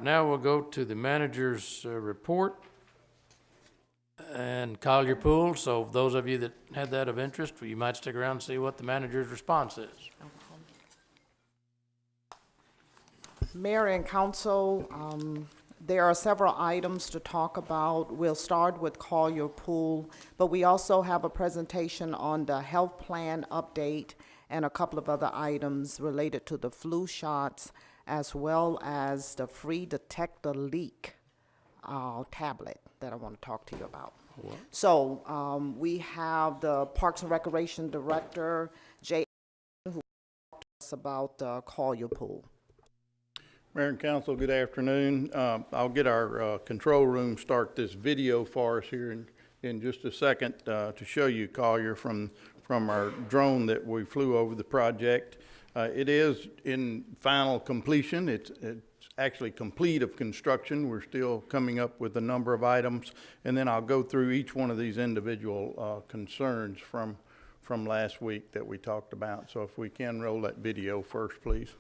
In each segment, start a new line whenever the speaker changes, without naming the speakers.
now we'll go to the manager's report and Collier Pool. So those of you that had that of interest, you might stick around and see what the manager's response is.
Mayor and council, there are several items to talk about. We'll start with Collier Pool, but we also have a presentation on the health plan update and a couple of other items related to the flu shots, as well as the free Detect the Leak tablet that I want to talk to you about.
What?
So we have the Parks and Recreation Director, Jay, who talked to us about the Collier Pool.
Mayor and Council, good afternoon. I'll get our control room start this video for us here in just a second to show you Collier from our drone that we flew over the project. It is in final completion. It's actually complete of construction. We're still coming up with a number of items, and then I'll go through each one of these individual concerns from last week that we talked about. So if we can roll that video first, please.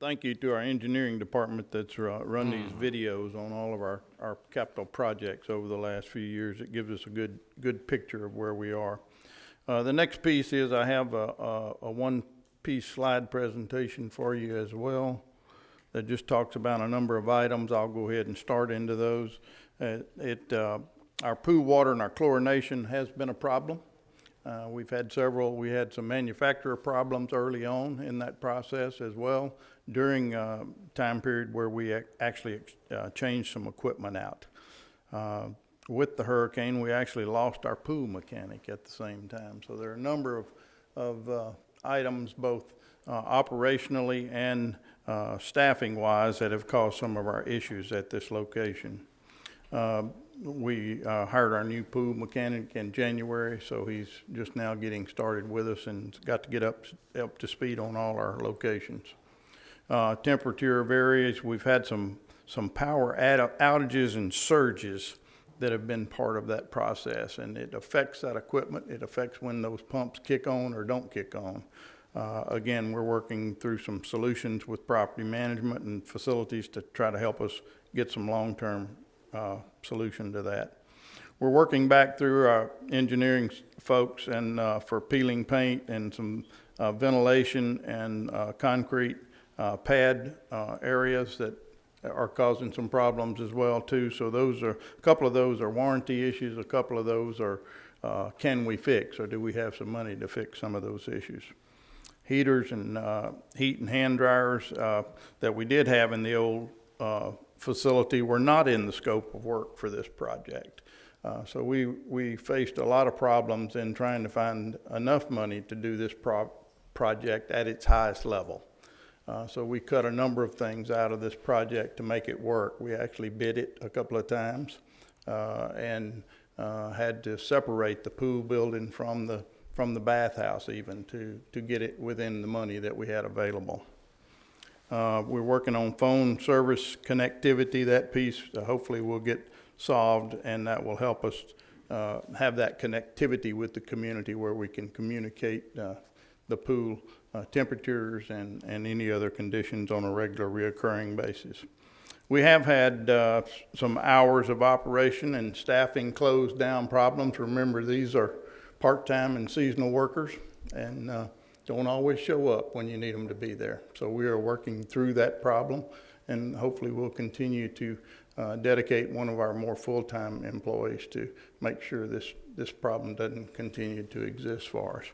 Thank you to our engineering department that's run these videos on all of our capital projects over the last few years. It gives us a good picture of where we are. The next piece is I have a one-piece slide presentation for you as well that just talks about a number of items. I'll go ahead and start into those. Our pool water and our chlorination has been a problem. We've had several. We had some manufacturer problems early on in that process as well during a time period where we actually changed some equipment out. With the hurricane, we actually lost our pool mechanic at the same time. So there are a number of items, both operationally and staffing-wise, that have caused some of our issues at this location. We hired our new pool mechanic in January, so he's just now getting started with us and got to get up to speed on all our locations. Temperature varies. We've had some power outages and surges that have been part of that process, and it affects that equipment. It affects when those pumps kick on or don't kick on. Again, we're working through some solutions with property management and facilities to try to help us get some long-term solution to that. We're working back through our engineering folks and for peeling paint and some ventilation and concrete pad areas that are causing some problems as well too. So a couple of those are warranty issues. A couple of those are can we fix, or do we have some money to fix some of those issues? Heaters and heat and hand dryers that we did have in the old facility were not in the scope of work for this project. So we faced a lot of problems in trying to find enough money to do this project at its highest level. So we cut a number of things out of this project to make it work. We actually bid it a couple of times and had to separate the pool building from the bathhouse even to get it within the money that we had available. We're working on phone service connectivity. That piece hopefully will get solved, and that will help us have that connectivity with the community where we can communicate the pool temperatures and any other conditions on a regular reoccurring basis. We have had some hours of operation and staffing closed down problems. Remember, these are part-time and seasonal workers, and don't always show up when you need them to be there. So we are working through that problem, and hopefully we'll continue to dedicate one of our more full-time employees to make sure this problem doesn't continue to exist for us.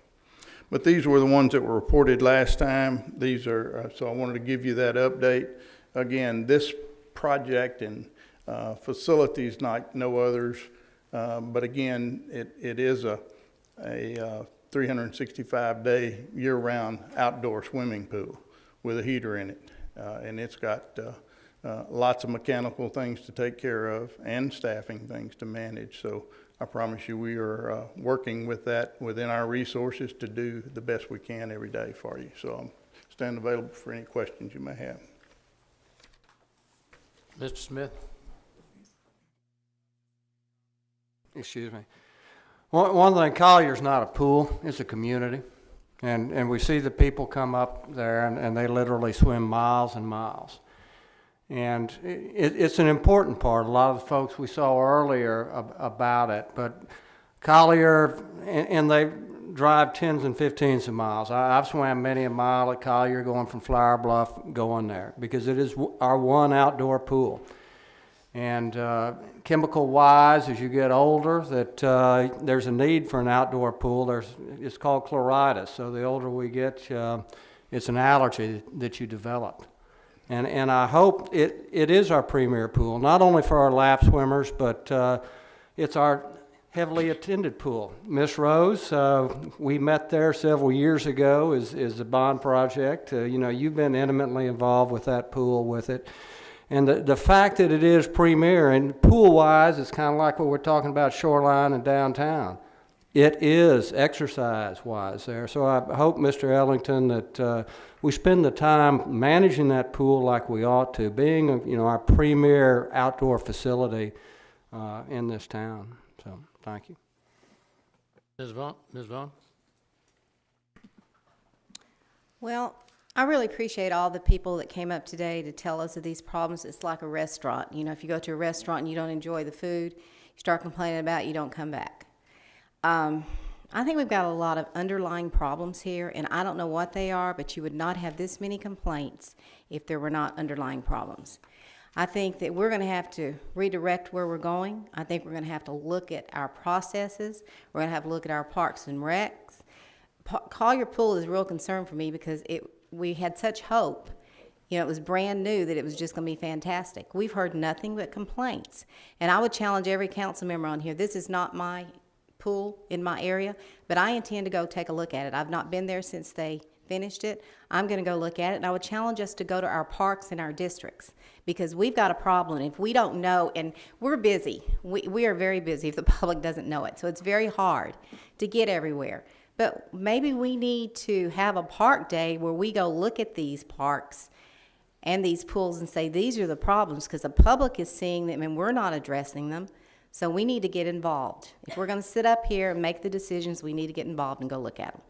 But these were the ones that were reported last time. These are, so I wanted to give you that update. Again, this project and facilities like no others, but again, it is a 365-day year-round outdoor swimming pool with a heater in it. And it's got lots of mechanical things to take care of and staffing things to manage. So I promise you we are working with that within our resources to do the best we can every day for you. So I'm standing available for any questions you may have.
Mr. Smith?
Excuse me. One thing, Collier's not a pool, it's a community. And we see the people come up there and they literally swim miles and miles. And it's an important part. A lot of the folks we saw earlier about it, but Collier, and they drive 10s and 15s of miles. I've swam many a mile at Collier going from Flower Bluff going there because it is our one outdoor pool. And chemical-wise, as you get older, that there's a need for an outdoor pool. It's called chloritis. So the older we get, it's an allergy that you develop. And I hope it is our premier pool, not only for our lap swimmers, but it's our heavily attended pool. Miss Rose, we met there several years ago as the bond project. You've been intimately involved with that pool with it. And the fact that it is premier, and pool-wise, it's kind of like what we're talking about shoreline and downtown. It is exercise-wise there. So I hope, Mr. Ellington, that we spend the time managing that pool like we ought to, being our premier outdoor facility in this town. So thank you.
Ms. Vaughn?
Well, I really appreciate all the people that came up today to tell us of these problems. It's like a restaurant. If you go to a restaurant and you don't enjoy the food, you start complaining about it, you don't come back. I think we've got a lot of underlying problems here, and I don't know what they are, but you would not have this many complaints if there were not underlying problems. I think that we're going to have to redirect where we're going. I think we're going to have to look at our processes. We're going to have to look at our parks and recs. Collier Pool is a real concern for me because we had such hope. It was brand new that it was just going to be fantastic. We've heard nothing but complaints. And I would challenge every council member on here, this is not my pool in my area, but I intend to go take a look at it. I've not been there since they finished it. I'm going to go look at it, and I would challenge us to go to our parks and our districts because we've got a problem. If we don't know, and we're busy. We are very busy if the public doesn't know it, so it's very hard to get everywhere. But maybe we need to have a park day where we go look at these parks and these pools and say, these are the problems, because the public is seeing them and we're not addressing them. So we need to get involved. If we're going to sit up here and make the decisions, we need to get involved and go look at them.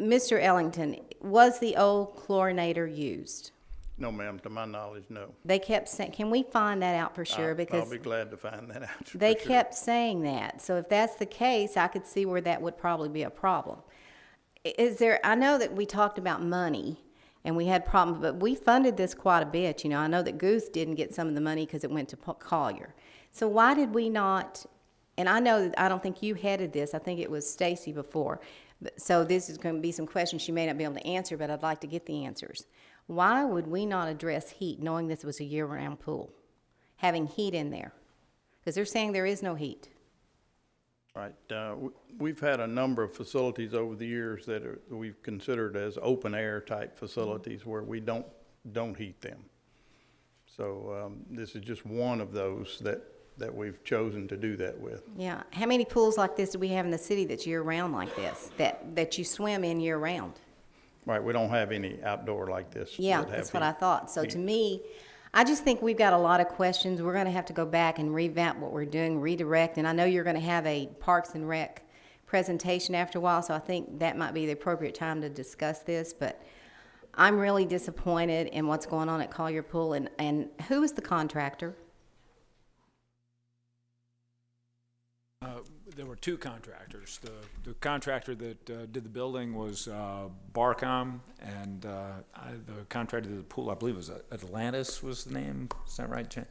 Mr. Ellington, was the old chlorinator used?
No, ma'am, to my knowledge, no.
They kept saying, can we find that out for sure? Because
I'll be glad to find that out.
they kept saying that. So if that's the case, I could see where that would probably be a problem. I know that we talked about money and we had problems, but we funded this quite a bit. I know that Guth didn't get some of the money because it went to Collier. So why did we not, and I know that I don't think you headed this, I think it was Stacy before, so this is going to be some questions she may not be able to answer, but I'd like to get the answers. Why would we not address heat, knowing this was a year-round pool, having heat in there? Because they're saying there is no heat.
Right. We've had a number of facilities over the years that we've considered as open-air type facilities where we don't heat them. So this is just one of those that we've chosen to do that with.
Yeah. How many pools like this do we have in the city that's year-round like this, that you swim in year-round?
Right. We don't have any outdoor like this.
Yeah, that's what I thought. So to me, I just think we've got a lot of questions. We're going to have to go back and revamp what we're doing, redirect. And I know you're going to have a Parks and Rec presentation after a while, so I think that might be the appropriate time to discuss this. But I'm really disappointed in what's going on at Collier Pool, and who is the contractor?
There were two contractors. The contractor that did the building was Barcom, and the contractor that did the pool, I believe, was Atlantis was the name. Is that right, Jen?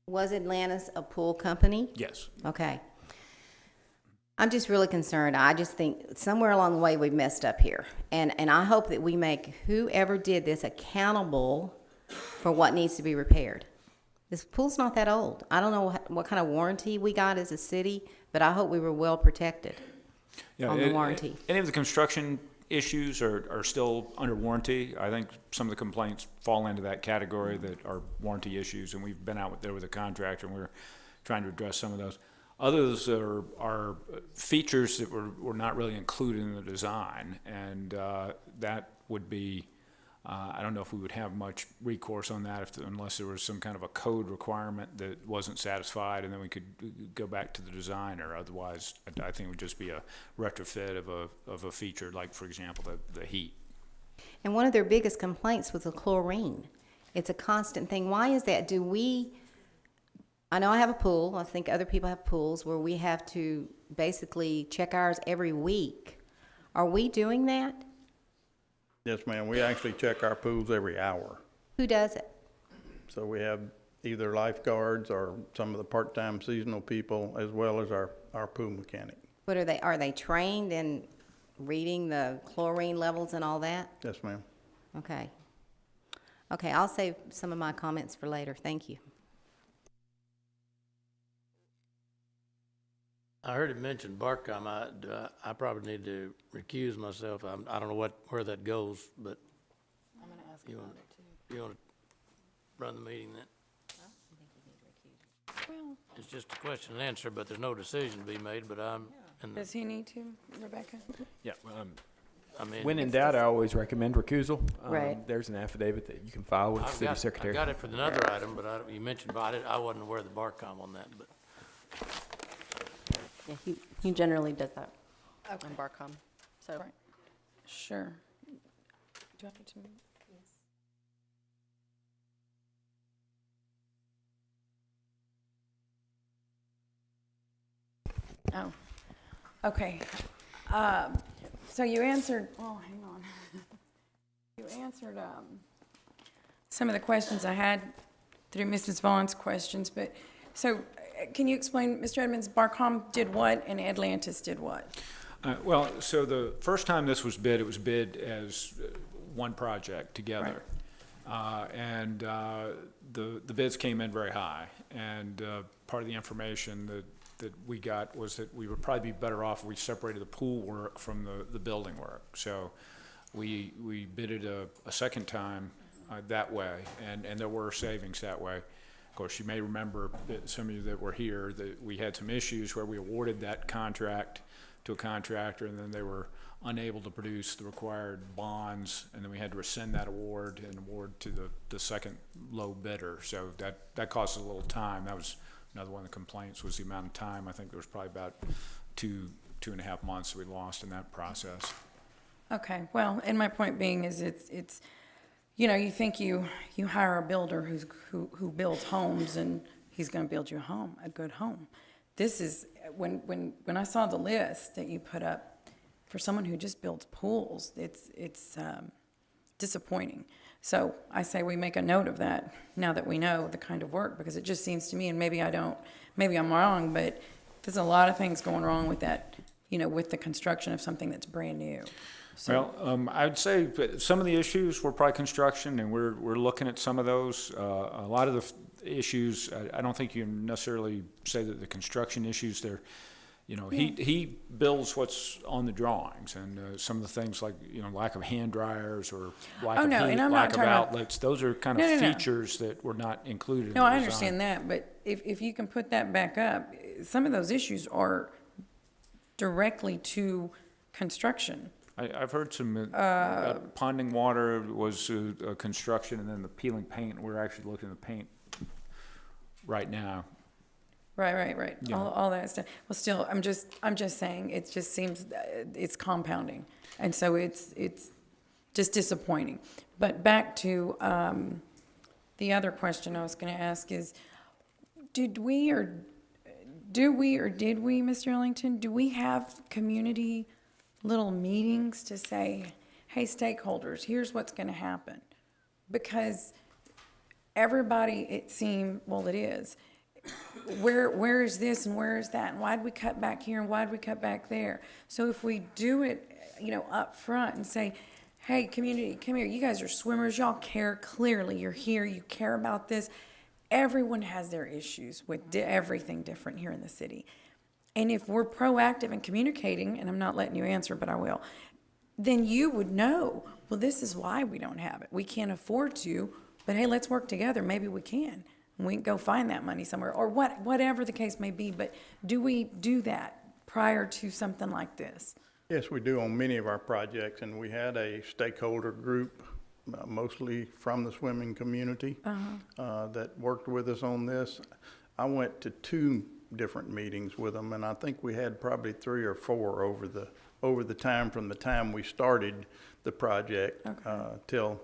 Was Atlantis a pool company?
Yes.
Okay. I'm just really concerned. I just think somewhere along the way we messed up here. And I hope that we make whoever did this accountable for what needs to be repaired. This pool's not that old. I don't know what kind of warranty we got as a city, but I hope we were well protected on the warranty.
Any of the construction issues are still under warranty. I think some of the complaints fall into that category that are warranty issues, and we've been out there with a contractor, and we're trying to address some of those. Others are features that were not really included in the design, and that would be, I don't know if we would have much recourse on that unless there was some kind of a code requirement that wasn't satisfied, and then we could go back to the designer. Otherwise, I think it would just be a retrofit of a feature, like, for example, the heat.
And one of their biggest complaints was the chlorine. It's a constant thing. Why is that? I know I have a pool. I think other people have pools where we have to basically check ours every week. Are we doing that?
Yes, ma'am. We actually check our pools every hour.
Who does it?
So we have either lifeguards or some of the part-time seasonal people, as well as our pool mechanic.
What are they? Are they trained in reading the chlorine levels and all that?
Yes, ma'am.
Okay. Okay, I'll save some of my comments for later. Thank you.
I heard it mentioned Barcom. I probably need to recuse myself. I don't know where that goes, but
I'm gonna ask
you want to run the meeting then?
Well,
It's just a question and answer, but there's no decision to be made, but
does he need to, Rebecca?
Yeah,
I mean.
when in doubt, I always recommend recusal.
Right.
There's an affidavit that you can file with the city
I
secretary.
got it for another item, but you mentioned about it. I wasn't aware of the Barcom on that, but.
Yeah, he generally does that on Barcom. So,
Right. Sure. Do I need to? Oh, okay. So you answered, oh, hang on. You answered some of the questions I had through Mrs. Vaughn's questions, but, so can you explain, Mr. Edmonds, Barcom did what and Atlantis did what?
Well, so the first time this was bid, it was bid as one project together. And the bids came in very high. And part of the information that we got was that we would probably be better off if we separated the pool work from the building work. So we bidded a second time that way, and there were savings that way. Of course, you may remember, that some of you that were here, that we had some issues where we awarded that contract to a contractor, and then they were unable to produce the required bonds, and then we had to rescind that award and award to the second low bidder. So that cost us a little time. That was another one of the complaints, was the amount of time. I think there was probably about two and a half months that we lost in that process.
Okay, well, and my point being is it's you know, you think you hire a builder who builds homes and he's gonna build you a good home. This is, when I saw the list that you put up for someone who just builds pools, it's disappointing. So I say we make a note of that now that we know the kind of work, because it just seems to me, and maybe I'm wrong, but there's a lot of things going wrong with that, you know, with the construction of something that's brand new. So,
Well, I'd say that some of the issues were probably construction, and we're looking at some of those. A lot of the issues, I don't think you can necessarily say that the construction issues, they're, you know, he builds what's on the drawings, and some of the things like, you know, lack of hand dryers or lack of
no,
heat,
and I'm
lack
not
of
talking about-
outlets. Those are kind of
No.
features that were not included in the
no, I
design.
understand that, but if you can put that back up, some of those issues are directly to construction.
I've heard some ponding water was construction, and then the peeling paint. We're actually looking at the paint right now.
Right.
Yeah.
All that stuff. Well, still, I'm just saying, it just seems it's compounding, and so it's just disappointing. But back to the other question I was going to ask is, did we, Mr. Ellington, do we have community little meetings to say, hey, stakeholders, here's what's going to happen? Because everybody, it seemed, well, it is, where is this and where is that? And why'd we cut back here and why'd we cut back there? So if we do it, up front and say, hey, community, come here. You guys are swimmers. Y'all care clearly. You're here. You care about this. Everyone has their issues with everything different here in the city. And if we're proactive in communicating, and I'm not letting you answer, but I will, then you would know, well, this is why we don't have it. We can't afford to, but hey, let's work together. Maybe we can. We can go find that money somewhere, or whatever the case may be. But do we do that prior to something like this?
Yes, we do on many of our projects, and we had a stakeholder group, mostly from the swimming community, that worked with us on this. I went to 2 different meetings with them, and I think we had probably 3 or 4 over the time from the time we started the project till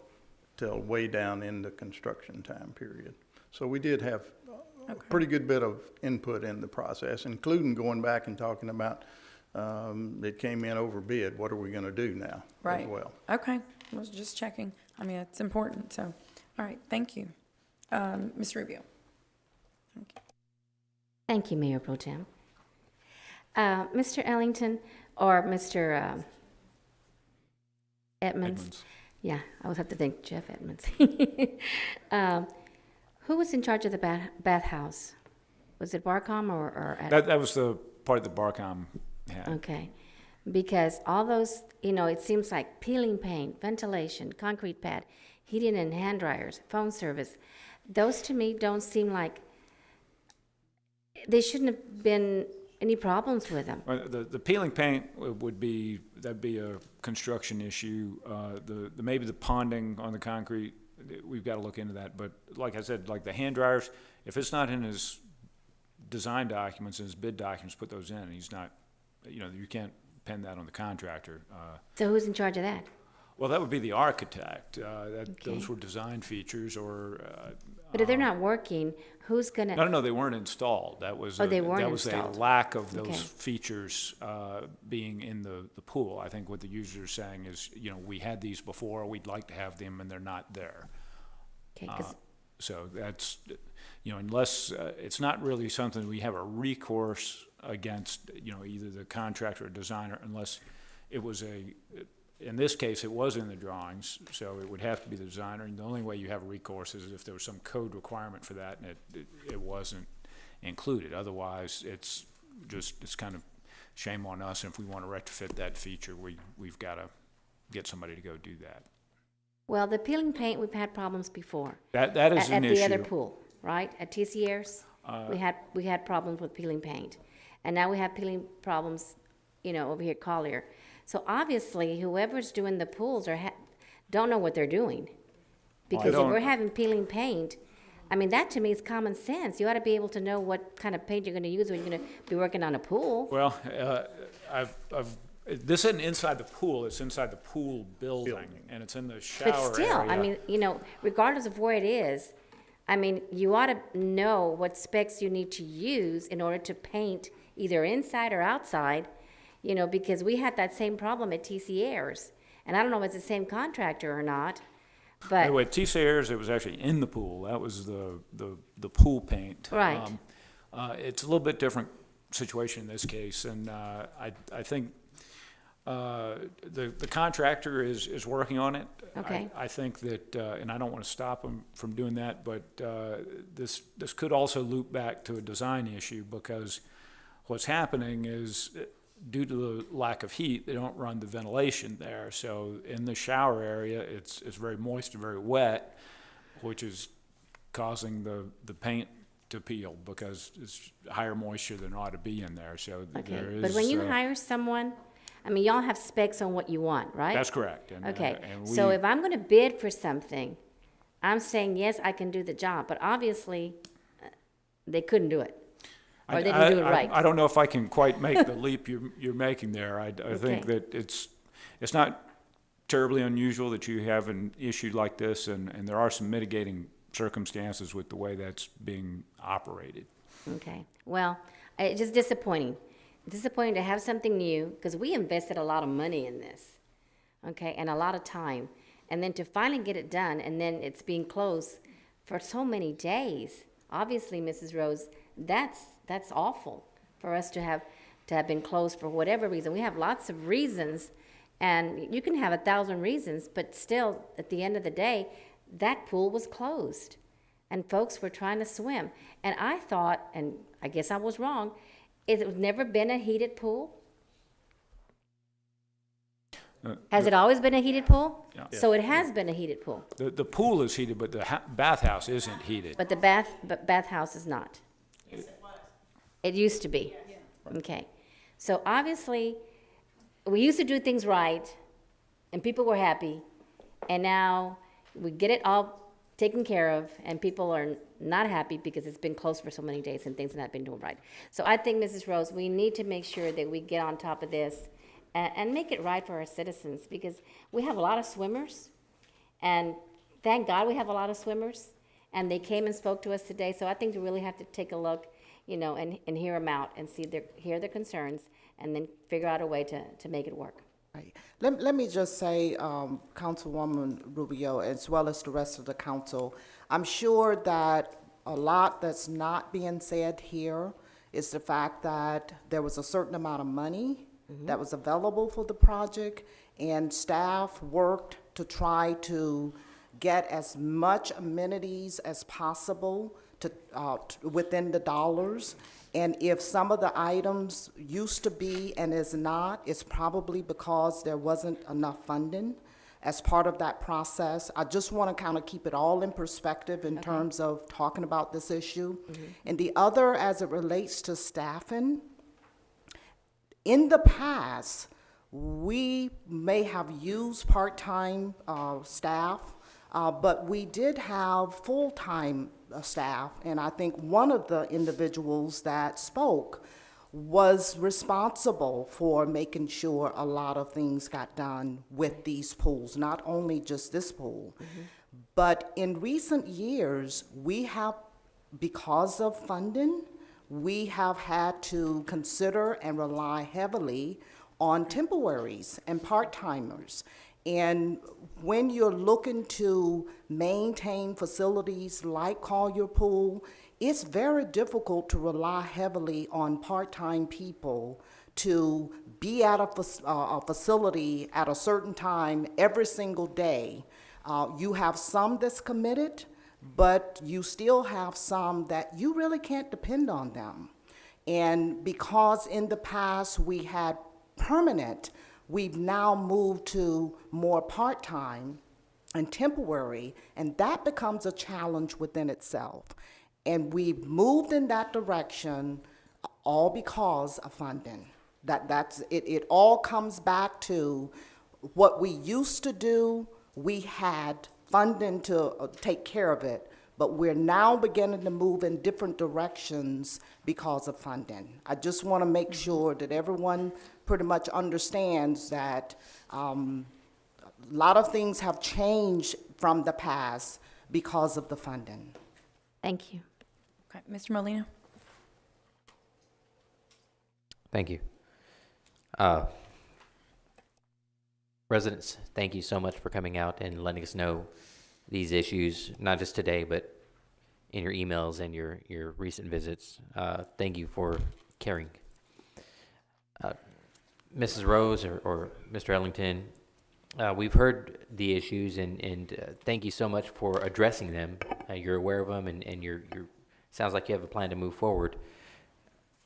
way down in the construction time period. So we did have a pretty good bit of input in the process, including going back and talking about it came in over bid. What are we going to do now?
Right.
As well.
Okay. I was just checking. I mean, it's important. So, all right. Thank you. Ms. Rubio.
Thank you, Mayor Pro Tem. Mr. Ellington or Mr. Edmonds. Yeah, I would have to think Jeff Edmonds. Who was in charge of the bathhouse? Was it Barcom or
That was the part that Barcom had.
Okay, because all those, it seems like peeling paint, ventilation, concrete pad, heating and hand dryers, phone service, those to me don't seem like, they shouldn't have been any problems with them.
Well, the peeling paint that'd be a construction issue. Maybe the ponding on the concrete, we've got to look into that. But like I said, like the hand dryers, if it's not in his design documents and his bid documents, put those in. He's not, you can't pin that on the contractor.
So who's in charge of that?
Well, that would be the architect. Those were design features or.
But if they're not working, who's gonna?
No, they weren't installed. That was
they weren't
a
installed.
lack of those
Okay.
features being in the pool. I think what the user is saying is, we had these before, we'd like to have them, and they're not there.
Okay, 'cause
So that's, unless it's not really something we have a recourse against, either the contractor or designer, unless it was in this case, it was in the drawings, so it would have to be the designer. And the only way you have a recourse is if there was some code requirement for that and it wasn't included. Otherwise, it's kind of shame on us. And if we want to retrofit that feature, we've got to get somebody to go do that.
well, the peeling paint, we've had problems before.
That is an
At
issue.
the other pool, right? At TCR's, we had problems with peeling paint. And now we have peeling problems, over here at Collier. So obviously, whoever's doing the pools don't know what they're doing. Because if we're having peeling paint, I mean, that to me is common sense. You ought to be able to know what kind of paint you're gonna use when you're gonna be working on a pool.
Well, this isn't inside the pool, it's inside the pool building, and it's in the shower area.
But still, I mean, regardless of where it is, I mean, you ought to know what specs you need to use in order to paint either inside or outside, because we had that same problem at TCR's. And I don't know if it's the same contractor or not, but.
Anyway, at TCR's, it was actually in the pool. That was the pool paint.
Right.
It's a little bit different situation in this case, and I think the contractor is working on it.
Okay.
I think that, and I don't want to stop them from doing that, but this could also loop back to a design issue, because what's happening is, due to the lack of heat, they don't run the ventilation there. So in the shower area, it's very moist and very wet, which is causing the paint to peel because it's higher moisture than ought to be in there. So
Okay,
there is.
but when you hire someone, I mean, y'all have specs on what you want, right?
That's correct. And,
Okay,
and
so
we-
if I'm gonna bid for something, I'm saying, yes, I can do the job, but obviously, they couldn't do it. Or they didn't do it right.
I don't know if I can quite make the leap you're making there. I think
Okay.
that it's not terribly unusual that you have an issue like this, and there are some mitigating circumstances with the way that's being operated.
Okay, well, it's just disappointing. Disappointing to have something new, because we invested a lot of money in this, okay, and a lot of time. And then to finally get it done, and then it's being closed for so many days. Obviously, Mrs. Rose, that's awful for us to have been closed for whatever reason. We have lots of reasons, and you can have 1,000 reasons, but still, at the end of the day, that pool was closed, and folks were trying to swim. And I thought, and I guess I was wrong, it's never been a heated pool? Has it always been a heated pool?
Yeah.
So it has been a heated pool,
The pool is heated, but the bathhouse isn't heated.
but the bathhouse is not. It used to be. Okay. So obviously, we used to do things right, and people were happy, and now we get it all taken care of, and people are not happy because it's been closed for so many days and things have not been doing right. So I think, Mrs. Rose, we need to make sure that we get on top of this and make it right for our citizens, because we have a lot of swimmers, and thank God we have a lot of swimmers, and they came and spoke to us today. So I think we really have to take a look, you know, and hear them out and hear their concerns, and then figure out a way to make it work.
Right. Let me just say, Councilwoman Rubio, as well as the rest of the council, I'm sure that a lot that's not being said here is the fact that there was a certain amount of money that was available for the project, and staff worked to try to get as much amenities as possible to within the dollars. And if some of the items used to be and is not, it's probably because there wasn't enough funding as part of that process. I just want to kind of keep it all in perspective in terms of talking about this issue. And the other, as it relates to staffing, in the past, we may have used part-time staff, but we did have full-time staff, and I think one of the individuals that spoke was responsible for making sure a lot of things got done with these pools, not only just this pool. But in recent years, we have, because of funding, we have had to consider and rely heavily on temporaries and part-timers. And when you're looking to maintain facilities like Collier Pool, it's very difficult to rely heavily on part-time people to be at a facility at a certain time every single day. You have some that's committed, but you still have some that you really can't depend on them. And because in the past we had permanent, we've now moved to more part-time and temporary, and that becomes a challenge within itself. And we've moved in that direction all because of funding. That's it. It all comes back to what we used to do. We had funding to take care of it, but we're now beginning to move in different directions because of funding. I just want to make sure that everyone pretty much understands that a lot of things have changed from the past because of the funding.
Thank you.
Okay, Mr. Molina?
Thank you. Residents, thank you so much for coming out and letting us know these issues, not just today, but in your emails and your recent visits. Thank you for caring. Mrs. Rose or Mr. Ellington, we've heard the issues, and thank you so much for addressing them. You're aware of them, and you're sounds like you have a plan to move forward.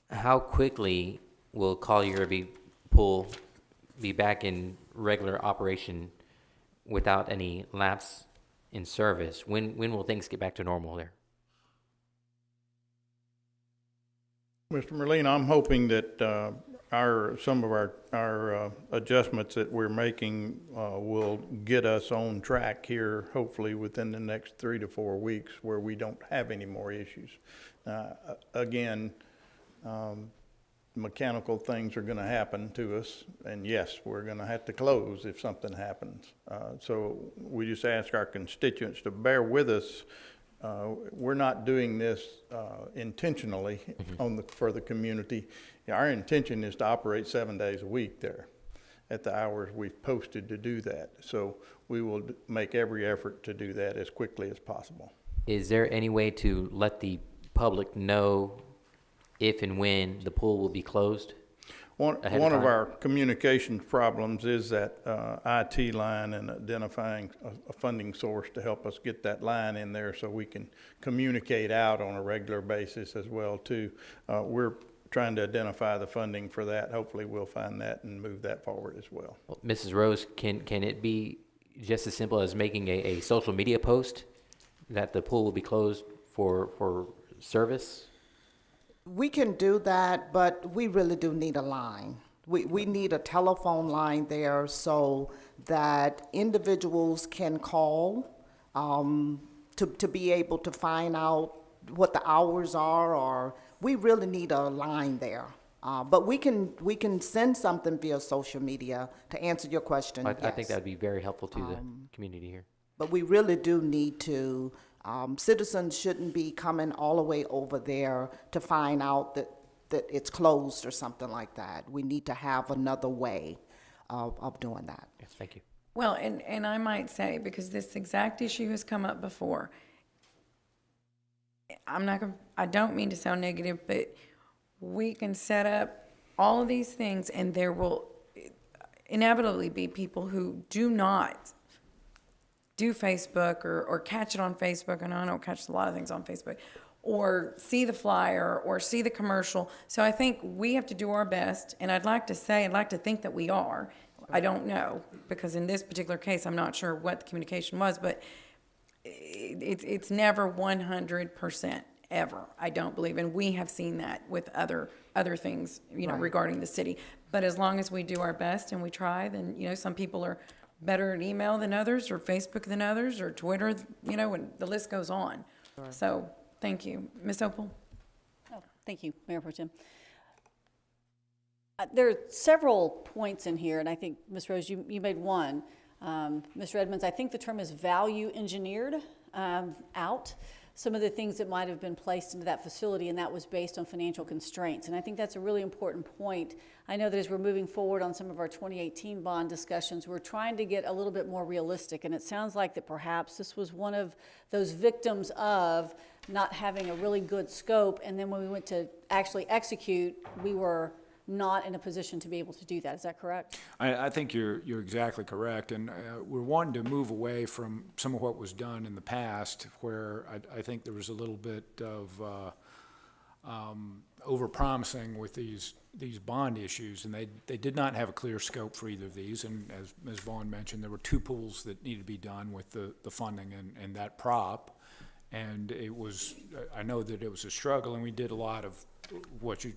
How quickly will Collier Pool be back in regular operation without any lapse in service? When will things get back to normal there?
Mr. Merlino, I'm hoping that some of our adjustments that we're making will get us on track here, hopefully within the next 3 to 4 weeks, where we don't have any more issues. Again, mechanical things are gonna happen to us, and yes, we're gonna have to close if something happens. So we just ask our constituents to bear with us. We're not doing this intentionally for the community. Our intention is to operate 7 days a week there at the hours we've posted to do that. So we will make every effort to do that as quickly as possible.
Is there any way to let the public know if and when the pool will be closed?
One
ahead of
of
time?
our communication problems is that IT line and identifying a funding source to help us get that line in there so we can communicate out on a regular basis as well too. We're trying to identify the funding for that. Hopefully we'll find that and move that forward as well.
Well, Mrs. Rose, can it be just as simple as making a social media post that the pool will be closed for service?
We can do that, but we really do need a line. We need a telephone line there so that individuals can call to be able to find out what the hours are, or we really need a line there. But we can send something via social media to answer your question.
I think
yes.
that would be very helpful to the community here.
But we really do need to, citizens shouldn't be coming all the way over there to find out that it's closed or something like that. We need to have another way of doing that.
Yes, thank you.
Well, and I might say, because this exact issue has come up before, I don't mean to sound negative, but we can set up all of these things and there will inevitably be people who do not do Facebook or catch it on Facebook. And I don't catch a lot of things on Facebook, or see the flyer or see the commercial. So I think we have to do our best. And I'd like to think that we are. I don't know, because in this particular case, I'm not sure what the communication was, but it's never 100% ever, I don't believe. And we have seen that with other things,
Right.
regarding the city. But as long as we do our best and we try, then, some people are better at email than others, or Facebook than others, or Twitter, and the list goes on. Sure. So, thank you. Ms. Opal?
Oh, thank you, Mayor Pro Tem. There are several points in here, and I think, Ms. Rose, you made one. Mr. Edmonds, I think the term is value engineered out some of the things that might have been placed into that facility, and that was based on financial constraints. And I think that's a really important point. I know that as we're moving forward on some of our 2018 bond discussions, we're trying to get a little bit more realistic, and it sounds like that perhaps this was one of those victims of not having a really good scope, and then when we went to actually execute, we were not in a position to be able to do that. Is that correct?
I think you're exactly correct, and we're wanting to move away from some of what was done in the past, where I think there was a little bit of over-promising with these bond issues, and they did not have a clear scope for either of these. And as Ms. Vaughn mentioned, there were 2 pools that needed to be done with the funding and that prop, and I know that it was a struggle, and we did a lot of what you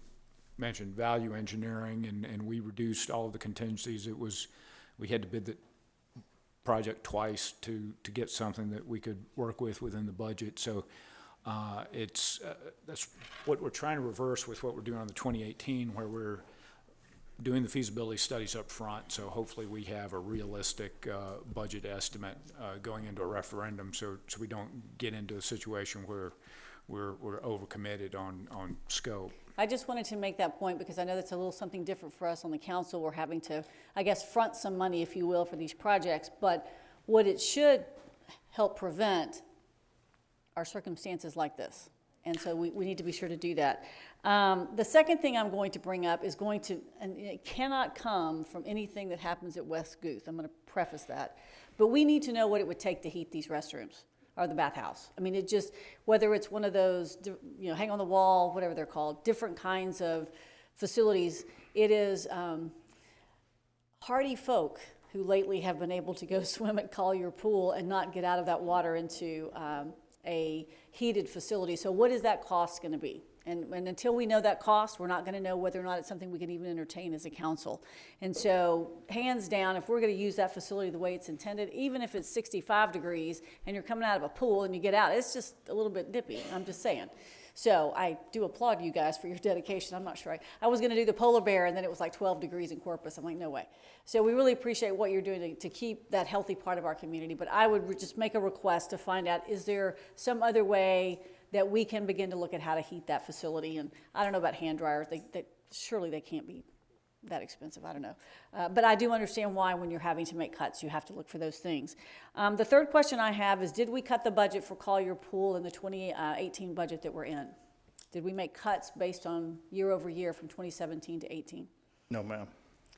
mentioned, value engineering, and we reduced all of the contingencies. We had to bid the project twice to get something that we could work within the budget. So that's what we're trying to reverse with what we're doing on the 2018, where we're doing the feasibility studies up front. So hopefully we have a realistic budget estimate going into a referendum, so we don't get into a situation where we're overcommitted on scope.
I just wanted to make that point because I know that's a little something different for us on the council. We're having to, I guess, front some money, if you will, for these projects. But what it should help prevent are circumstances like this. And so we need to be sure to do that. The second thing I'm going to bring up is and it cannot come from anything that happens at West Guth. I'm going to preface that. But we need to know what it would take to heat these restrooms. Or the bathhouse. I mean, it just, whether it's one of those, hang on the wall, whatever they're called, different kinds of facilities, it is hardy folk who lately have been able to go swim at Collier Pool and not get out of that water into a heated facility. So what is that cost going to be? And until we know that cost, we're not going to know whether or not it's something we can even entertain as a council. And so, hands down, if we're going to use that facility the way it's intended, even if it's 65 degrees and you're coming out of a pool and you get out, it's just a little bit nippy, I'm just saying. So I do applaud you guys for your dedication. I'm not sure. I was going to do the polar bear, and then it was like 12 degrees in Corpus. I'm like, no way. So we really appreciate what you're doing to keep that healthy part of our community. But I would just make a request to find out, is there some other way that we can begin to look at how to heat that facility? And I don't know about hand dryers. Surely they can't be that expensive. I don't know. But I do understand why when you're having to make cuts, you have to look for those things. The third question I have is, did we cut the budget for Collier Pool in the 2018 budget that we're in? Did we make cuts based on year over year from 2017 to 18?
No, ma'am.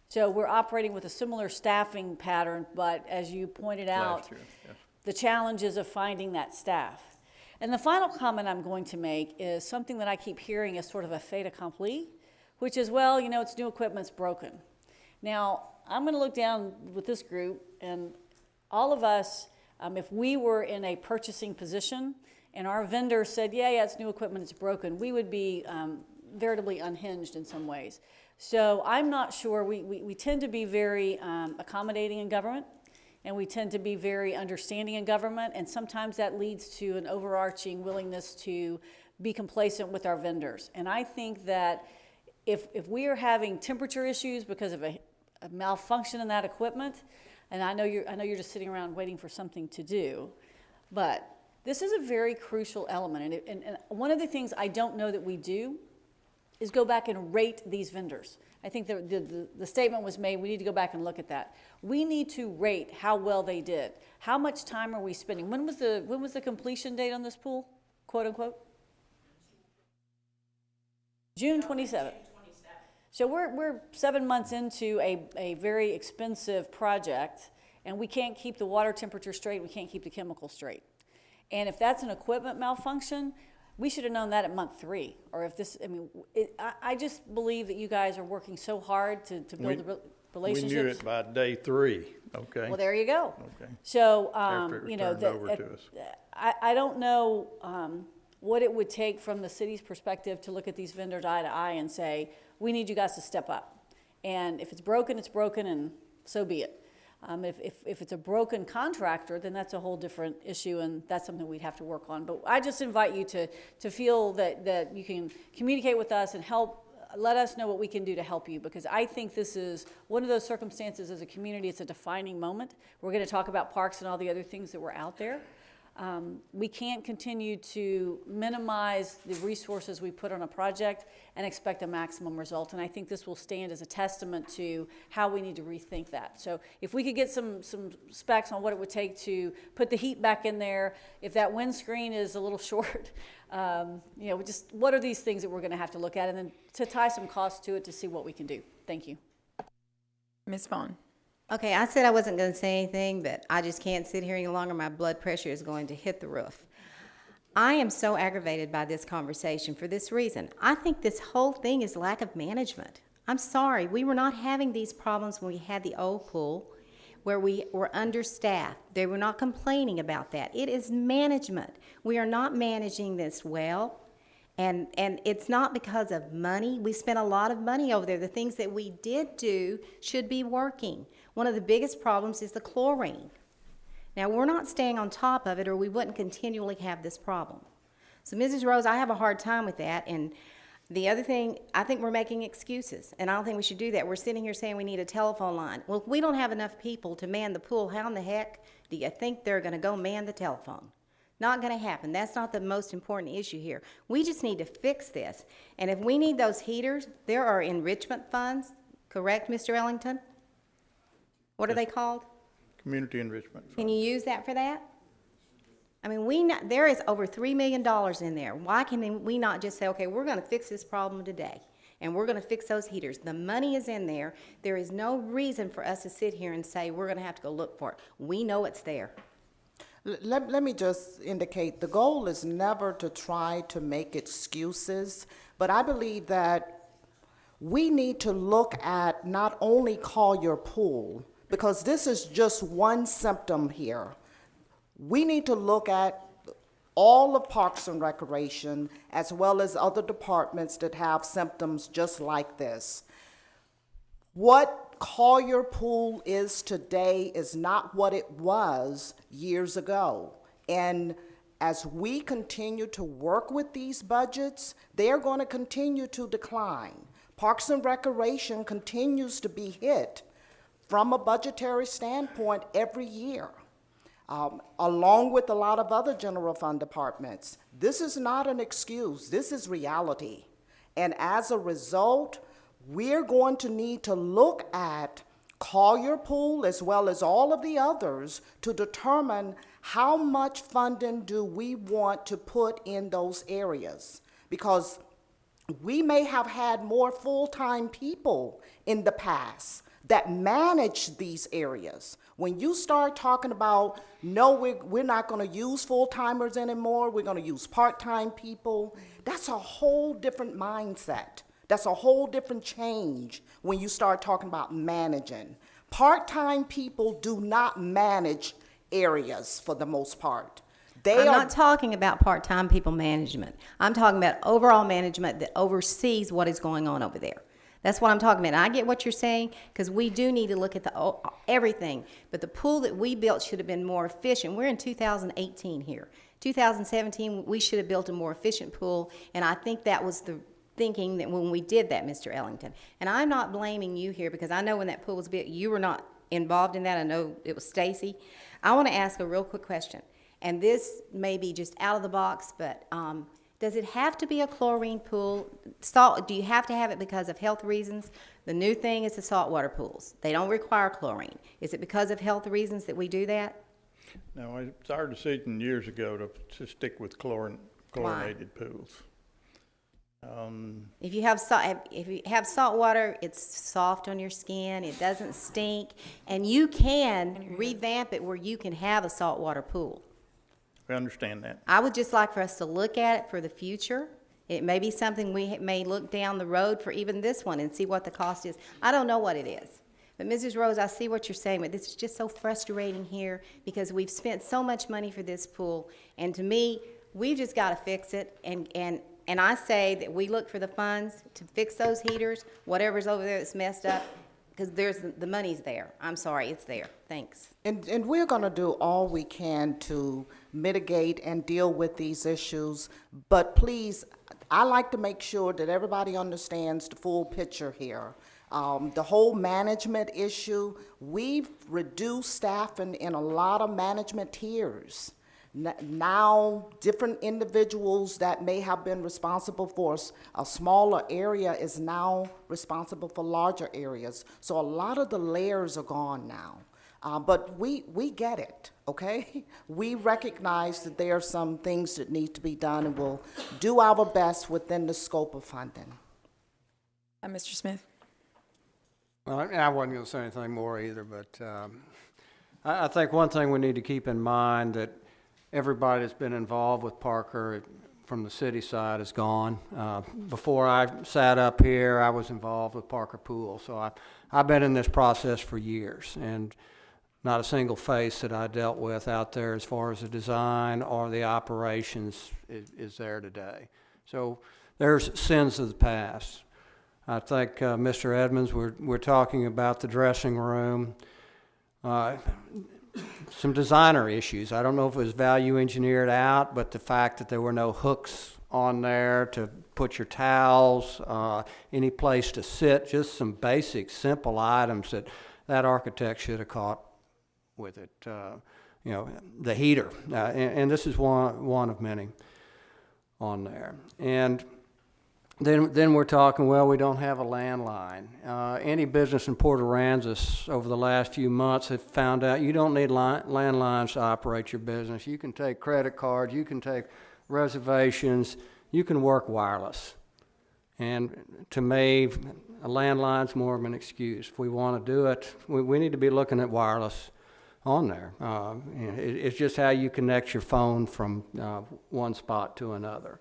So we're operating with a similar staffing pattern, but as you pointed out,
Last year, yes.
the challenges of finding that staff. And the final comment I'm going to make is something that I keep hearing as sort of a fait accompli, which is, well, you know, it's new equipment's broken. Now, I'm going to look down with this group, and all of us, if we were in a purchasing position and our vendor said, yeah, it's new equipment, it's broken, we would be veritably unhinged in some ways. So I'm not sure. We tend to be very accommodating in government, and we tend to be very understanding in government, and sometimes that leads to an overarching willingness to be complacent with our vendors. And I think that if we are having temperature issues because of a malfunction in that equipment, and I know you're just sitting around waiting for something to do, but this is a very crucial element. And one of the things I don't know that we do is go back and rate these vendors. I think the statement was made, we need to go back and look at that. We need to rate how well they did. How much time are we spending? When was the completion date on this pool, quote unquote? June 27th. So we're 7 months into a very expensive project, and we can't keep the water temperature straight, we can't keep the chemicals straight. And if that's an equipment malfunction, we should have known that at month 3. Or if this, I mean, I just believe that you guys are working so hard to build the relationships.
We knew it by day 3, okay?
Well, there you go.
Okay.
So,
After it
you know,
returned over to us.
I don't know what it would take from the city's perspective to look at these vendors eye to eye and say, we need you guys to step up. And if it's broken, and so be it. If it's a broken contractor, then that's a whole different issue, and that's something we'd have to work on. But I just invite you to feel that you can communicate with us and let us know what we can do to help you, because I think this is one of those circumstances as a community. It's a defining moment. We're going to talk about parks and all the other things that were out there. We can't continue to minimize the resources we put on a project and expect a maximum result. And I think this will stand as a testament to how we need to rethink that. So if we could get some specs on what it would take to put the heat back in there, if that windscreen is a little short, you know, just what are these things that we're going to have to look at, and then to tie some costs to it to see what we can do. Thank you.
Ms. Vaughn.
Okay, I said I wasn't going to say anything, but I just can't sit here any longer. My blood pressure is going to hit the roof. I am so aggravated by this conversation for this reason. I think this whole thing is lack of management. I'm sorry, we were not having these problems when we had the old pool where we were understaffed. They were not complaining about that. It is management. We are not managing this well. And it's not because of money. We spent a lot of money over there. The things that we did do should be working. One of the biggest problems is the chlorine. Now, we're not staying on top of it, or we wouldn't continually have this problem. So, Mrs. Rose, I have a hard time with that. And the other thing, I think we're making excuses, and I don't think we should do that. We're sitting here saying we need a telephone line. Well, if we don't have enough people to man the pool, how in the heck do you think they're going to go man the telephone? Not going to happen. That's not the most important issue here. We just need to fix this. And if we need those heaters, there are enrichment funds, correct, Mr. Ellington? What are they called?
Community enrichment fund.
Can you use that for that? I mean, there is over $3 million in there. Why can we not just say, okay, we're going to fix this problem today, and we're going to fix those heaters? The money is in there. There is no reason for us to sit here and say we're going to have to go look for it. We know it's there.
Let me just indicate, the goal is never to try to make excuses, but I believe that we need to look at not only Collier Pool, because this is just one symptom here. We need to look at all of Parks and Recreation, as well as other departments that have symptoms just like this. What Collier Pool is today is not what it was years ago. And as we continue to work with these budgets, they're going to continue to decline. Parks and Recreation continues to be hit from a budgetary standpoint every year, along with a lot of other general fund departments. This is not an excuse. This is reality. And as a result, we're going to need to look at Collier Pool as well as all of the others to determine how much funding do we want to put in those areas. Because we may have had more full-time people in the past that manage these areas. When you start talking about, no, we're not going to use full-timers anymore, we're going to use part-time people, that's a whole different mindset. That's a whole different change when you start talking about managing. Part-time people do not manage areas for the most part.
I'm not talking about part-time people management. I'm talking about overall management that oversees what is going on over there. That's what I'm talking about. And I get what you're saying, because we do need to look at everything. But the pool that we built should have been more efficient. We're in 2018 here. 2017, we should have built a more efficient pool, and I think that was the thinking that when we did that, Mr. Ellington. And I'm not blaming you here, because I know when that pool was built, you were not involved in that. I know it was Stacy. I want to ask a real quick question. And this may be just out of the box, but does it have to be a chlorine pool? Salt, do you have to have it because of health reasons? The new thing is the saltwater pools. They don't require chlorine. Is it because of health reasons that we do that?
No, it's our decision years ago to stick with chlorinated pools.
If you have salt water, it's soft on your skin, it doesn't stink, and you can revamp it where you can have a saltwater pool.
We understand that.
I would just like for us to look at it for the future. It may be something we may look down the road for even this one and see what the cost is. I don't know what it is. But Mrs. Rose, I see what you're saying, but this is just so frustrating here because we've spent so much money for this pool, and to me, we've just got to fix it, and I say that we look for the funds to fix those heaters, whatever's over there that's messed up, because the money's there. I'm sorry, it's there. Thanks.
And we're going to do all we can to mitigate and deal with these issues, but please, I like to make sure that everybody understands the full picture here. The whole management issue, we've reduced staffing in a lot of management tiers. Now, different individuals that may have been responsible for a smaller area is now responsible for larger areas. So a lot of the layers are gone now. But we get it, okay? We recognize that there are some things that need to be done, and we'll do our best within the scope of funding.
Mr. Smith?
Well, I wasn't going to say anything more either, but I think one thing we need to keep in mind that everybody that's been involved with Parker from the city side is gone. Before I sat up here, I was involved with Parker Pool, so I've been in this process for years, and not a single face that I dealt with out there as far as the design or the operations is there today. So there's sins of the past. I think Mr. Edmonds, we're talking about the dressing room. Some designer issues. I don't know if it was value engineered out, but the fact that there were no hooks on there to put your towels, any place to sit, just some basic, simple items that architect should have caught with it. You know, the heater, and this is one of many on there. And then we're talking, well, we don't have a landline. Any business in Port Aransas over the last few months have found out you don't need landlines to operate your business. You can take credit cards, you can take reservations, you can work wireless. And to me, a landline's more of an excuse. If we want to do it, we need to be looking at wireless on there. It's just how you connect your phone from one spot to another.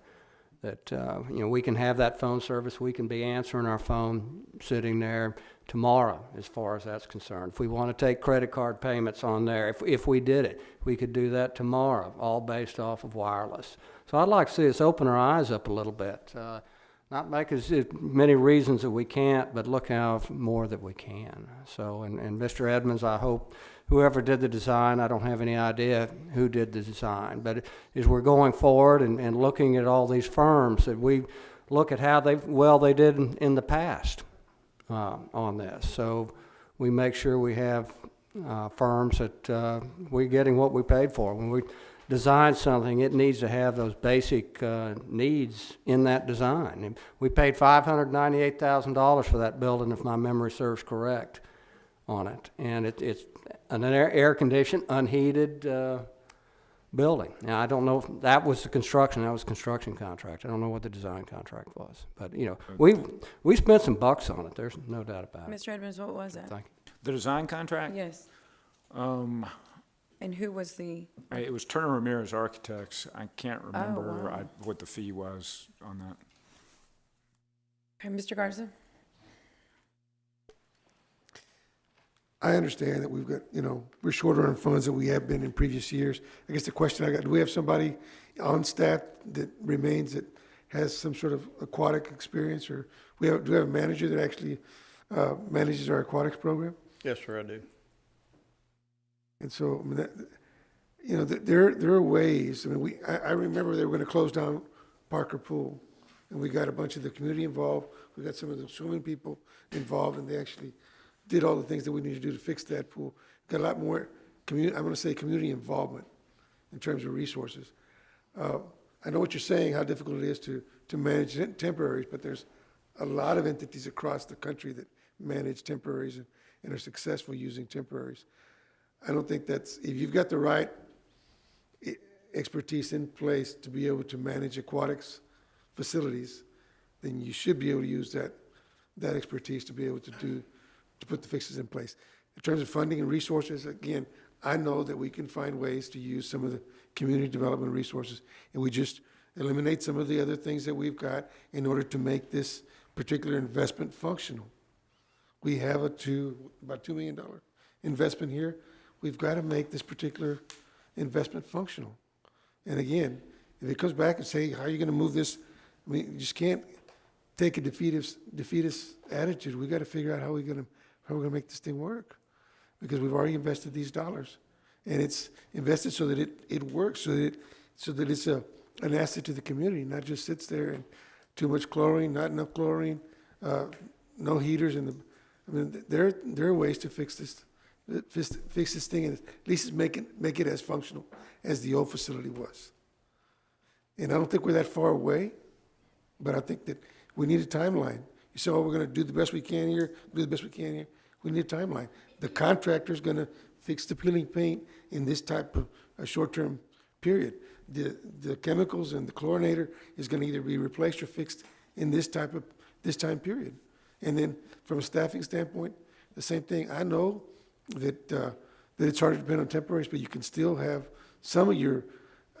That we can have that phone service. We can be answering our phone sitting there tomorrow, as far as that's concerned. If we want to take credit card payments on there, if we did it, we could do that tomorrow, all based off of wireless. So I'd like to see us open our eyes up a little bit, not make as many reasons that we can't, but look how more that we can. So, and Mr. Edmonds, I hope whoever did the design, I don't have any idea who did the design. But as we're going forward and looking at all these firms, that we look at how they did in the past on this. So we make sure we have firms that we're getting what we paid for. When we design something, it needs to have those basic needs in that design. And we paid $598,000 for that building, if my memory serves correct, on it. And it's an air-conditioned, unheated building. Now, I don't know if that was the construction. That was a construction contract. I don't know what the design contract was. But, you know, we spent some bucks on it. There's no doubt about it.
Mr. Edmonds, what was that?
Thank you.
The design contract?
Yes. And who was the?
It was Turner Ramirez Architects. I can't remember
wow.
what the fee was on that.
Okay, Mr. Garza?
I understand that we've got, we're shorter on funds than we have been in previous years. I guess the question I got, do we have somebody on staff that remains that has some sort of aquatic experience, or do we have a manager that actually manages our aquatics program?
Yes, sir, I do.
And so, I mean, there are ways. I mean, I remember they were going to close down Parker Pool, and we got a bunch of the community involved. We got some of the swimming people involved, and they actually did all the things that we need to do to fix that pool. Got a lot more I'm going to say community involvement in terms of resources. I know what you're saying, how difficult it is to manage temporaries, but there's a lot of entities across the country that manage temporaries and are successful using temporaries. I don't think if you've got the right expertise in place to be able to manage aquatics facilities, then you should be able to use that expertise to be able to put the fixes in place. In terms of funding and resources, again, I know that we can find ways to use some of the community development resources, and we just eliminate some of the other things that we've got in order to make this particular investment functional. We have about $2 million investment here. We've got to make this particular investment functional. And again, if it comes back and say, how are you going to move this? I mean, you just can't take a defeatist attitude. We got to figure out how we're going to make this thing work, because we've already invested these dollars, and it's invested so that it works, so that it's an asset to the community, not just sits there and too much chlorine, not enough chlorine, no heaters, there are ways to fix this thing, and at least make it as functional as the old facility was. And I don't think we're that far away, but I think that we need a timeline. You say, we're going to do the best we can here, We need a timeline. The contractor's going to fix the peeling paint in this type of a short-term period. The chemicals and the chlorinator is going to either be replaced or fixed in this time period. And then from a staffing standpoint, the same thing. I know that it's hard to depend on temporaries, but you can still have some of your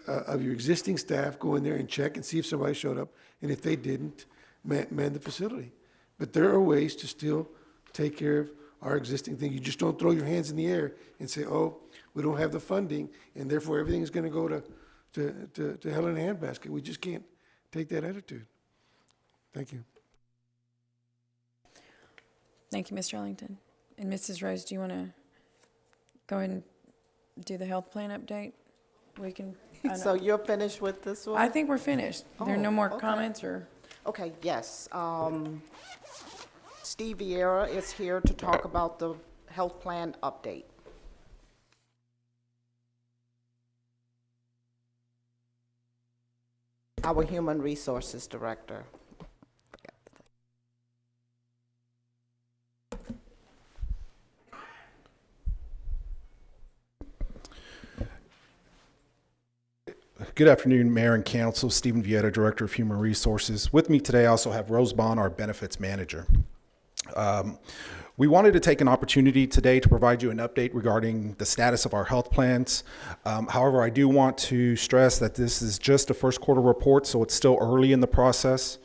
existing staff go in there and check and see if somebody showed up, and if they didn't, man the facility. But there are ways to still take care of our existing thing. You just don't throw your hands in the air and say, we don't have the funding, and therefore everything is going to go to hell in a handbasket. We just can't take that attitude. Thank you.
Thank you, Mr. Ellington. And Mrs. Rose, do you want to go ahead and do the health plan update? We can.
So you're finished with this one?
I think we're finished. There are no more
okay.
comments or?
Okay, yes. Steve Vieira is here to talk about the health plan update. Our Human Resources Director.
Good afternoon, Mayor and Council. Stephen Vieta, Director of Human Resources. With me today, I also have Rose Bond, our Benefits Manager. We wanted to take an opportunity today to provide you an update regarding the status of our health plans. However, I do want to stress that this is just a first quarter report, so it's still early in the process.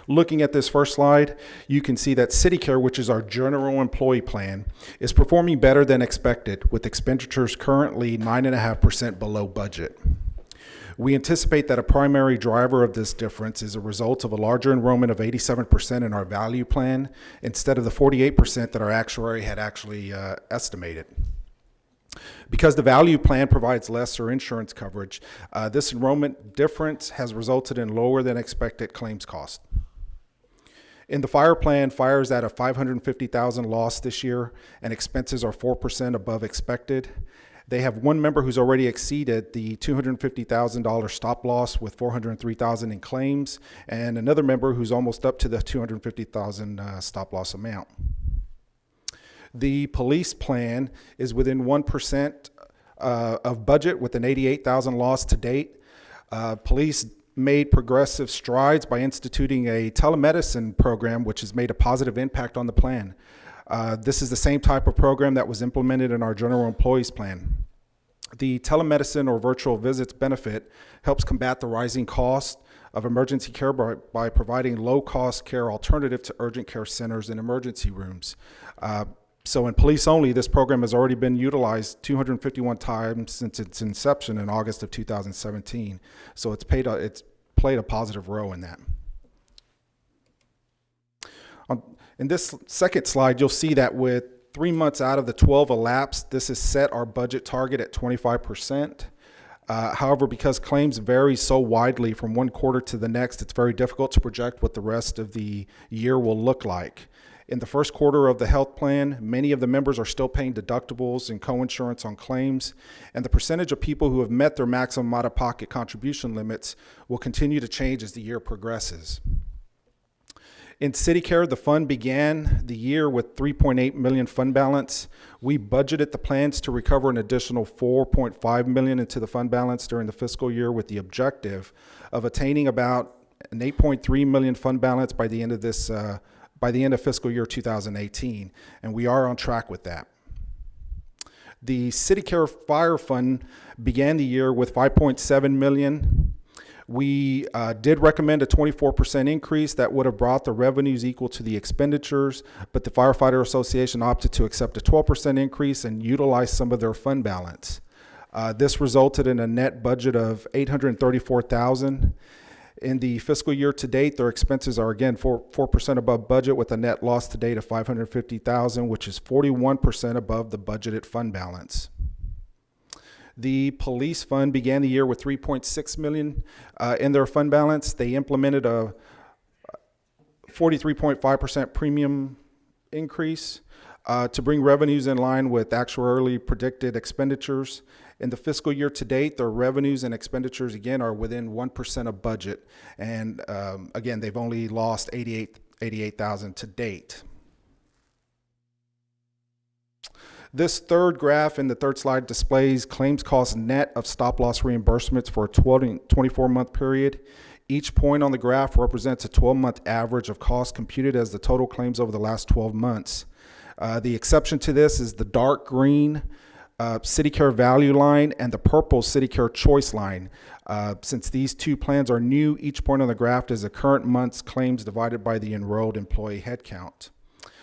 Looking at this first slide, you can see that CityCare, which is our general employee plan, is performing better than expected, with expenditures currently 9.5% below budget. We anticipate that a primary driver of this difference is a result of a larger enrollment of 87% in our value plan instead of the 48% that our actuary had actually estimated. Because the value plan provides lesser insurance coverage, this enrollment difference has resulted in lower than expected claims cost. In the fire plan, fire is at a $550,000 loss this year, and expenses are 4% above expected. They have one member who's already exceeded the $250,000 stop loss with $403,000 in claims, and another member who's almost up to the $250,000 stop loss amount. The police plan is within 1% of budget with an $88,000 loss to date. Police made progressive strides by instituting a telemedicine program, which has made a positive impact on the plan. This is the same type of program that was implemented in our general employees plan. The telemedicine or virtual visits benefit helps combat the rising cost of emergency care by providing low-cost care alternative to urgent care centers and emergency rooms. So in police only, this program has already been utilized 251 times since its inception in August of 2017. So it's played a positive role in that. In this second slide, you'll see that with 3 months out of the 12 elapsed, this has set our budget target at 25%. However, because claims vary so widely from one quarter to the next, it's very difficult to project what the rest of the year will look like. In the first quarter of the health plan, many of the members are still paying deductibles and coinsurance on claims, and the percentage of people who have met their maximum out-of-pocket contribution limits will continue to change as the year progresses. In CityCare, the fund began the year with $3.8 million fund balance. We budgeted the plans to recover an additional $4.5 million into the fund balance during the fiscal year with the objective of attaining about an $8.3 million fund balance by the end of fiscal year 2018, and we are on track with that. The CityCare Fire Fund began the year with $5.7 million. We did recommend a 24% increase that would have brought the revenues equal to the expenditures, but the Firefighter Association opted to accept a 12% increase and utilize some of their fund balance. This resulted in a net budget of $834,000. In the fiscal year to date, their expenses are again 4% above budget with a net loss to date of $550,000, which is 41% above the budgeted fund balance. The police fund began the year with $3.6 million in their fund balance. They implemented a 43.5% premium increase to bring revenues in line with actuarially predicted expenditures. In the fiscal year to date, their revenues and expenditures, again, are within 1% of budget. And again, they've only lost $88,000 to date. This third graph in the third slide displays claims cost net of stop-loss reimbursements for a 24-month period. Each point on the graph represents a 12-month average of costs computed as the total claims over the last 12 months. The exception to this is the dark green CityCare value line and the purple CityCare choice line. Since these two plans are new, each point on the graph is the current month's claims divided by the enrolled employee headcount.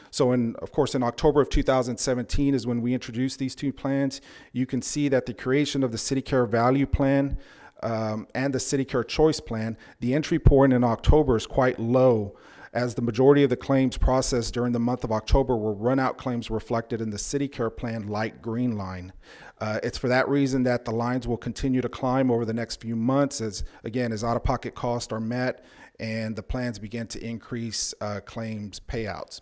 So of course, in October of 2017 is when we introduced these two plans. You can see that the creation of the CityCare value plan and the CityCare choice plan, the entry point in October is quite low, as the majority of the claims processed during the month of October were run-out claims reflected in the CityCare plan light green line. It's for that reason that the lines will continue to climb over the next few months as out-of-pocket costs are met and the plans begin to increase claims payouts.